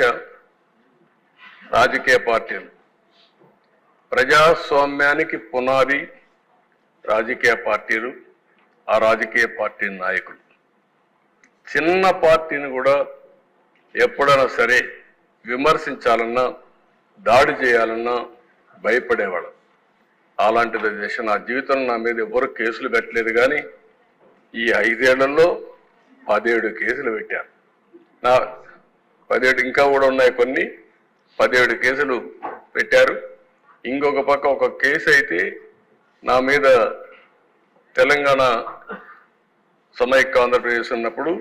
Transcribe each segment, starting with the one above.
అధ్యక్ష రాజకీయ పార్టీలు ప్రజాస్వామ్యానికి పునాది రాజకీయ పార్టీలు, ఆ రాజకీయ పార్టీ నాయకులు. చిన్న పార్టీని కూడా ఎప్పుడైనా సరే విమర్శించాలన్నా, దాడి చేయాలన్నా భయపడేవాడు. అలాంటిది దేశ నా జీవితంలో నా మీద ఎవరు కేసులు పెట్టలేదు, కానీ ఈ 5 ఏళ్లలో 17 కేసులు పెట్టారు. నా 17 ఇంకా కూడా ఉన్నాయి, కొన్ని 17 కేసులు పెట్టారు. ఇంకొక పక్క ఒక కేసు అయితే నా మీద తెలంగాణ సమైక్య ఆంధ్రప్రదేశ్ ఉన్నప్పుడు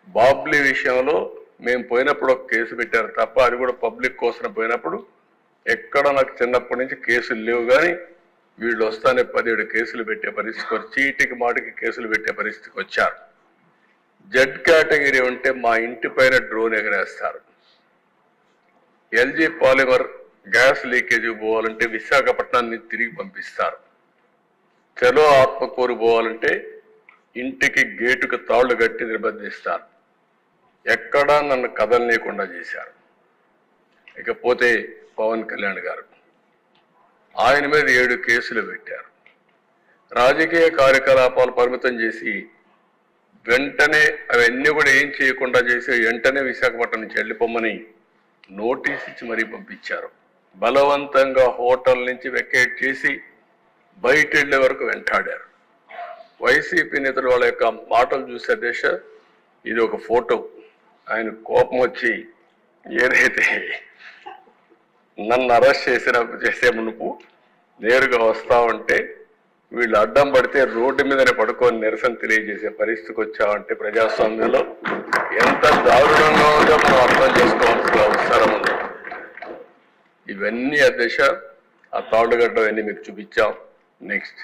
బాబ్లీ విషయంలో మేము పోయినప్పుడు ఒక కేసు పెట్టారు తప్ప, అది కూడా పబ్లిక్ కోసం పోయినప్పుడు ఎక్కడ నాకు చిన్నప్పటి నుంచి కేసులు లేవు. కానీ వీళ్ళు వస్తానే 17 కేసులు పెట్టే పరిస్థితికి వచ్చి, చీటికి మాటికి కేసులు పెట్టే పరిస్థితికి వచ్చారు. జెడ్ కేటగిరీ ఉంటే మా ఇంటి పైన డ్రోన్ ఎగరేస్తారు. ఎల్జీ పాలిమర్ గ్యాస్ లీకేజ్ పోవాలంటే విశాఖపట్నాన్ని తిరిగి పంపిస్తారు. చలో ఆత్మకూరు పోవాలంటే ఇంటికి గేటుకు తాళ్లు కట్టి నిర్బంధిస్తారు. ఎక్కడా నన్ను కదలనీయకుండా చేశారు. ఇకపోతే పవన్ కళ్యాణ్ గారు, ఆయన మీద 7 కేసులు పెట్టారు. రాజకీయ కార్యకలాపాలు పరిమితం చేసి వెంటనే అవన్నీ కూడా ఏం చేయకుండా చేసి వెంటనే విశాఖపట్నం నుంచి వెళ్ళిపోమని నోటీస్ ఇచ్చి మరీ పంపించారు. బలవంతంగా హోటల్ నుంచి వెకేట్ చేసి బయట వెళ్లే వరకు వెంటాడారు. వైసీపీ నేతలు వాళ్ళ యొక్క మాటలు చూసే దేశ ఇది ఒక ఫోటో. ఆయన కోపం వచ్చి ఏదైతే నన్ను అరెస్ట్ చేసే మునుపు నేరుగా వస్తా ఉంటే వీళ్ళు అడ్డం పడితే రోడ్డు మీదనే పడుకొని నిరసన తెలియజేసే పరిస్థితికి వచ్చామంటే ప్రజాస్వామ్యంలో ఎంత దారుణంగా ఉందో మనం అర్థం చేసుకోవాల్సిన అవసరం ఉంది. ఇవన్నీ అధ్యక్ష, ఆ తాళ్ళుగడ్డ అన్నీ మీకు చూపించాం. నెక్స్ట్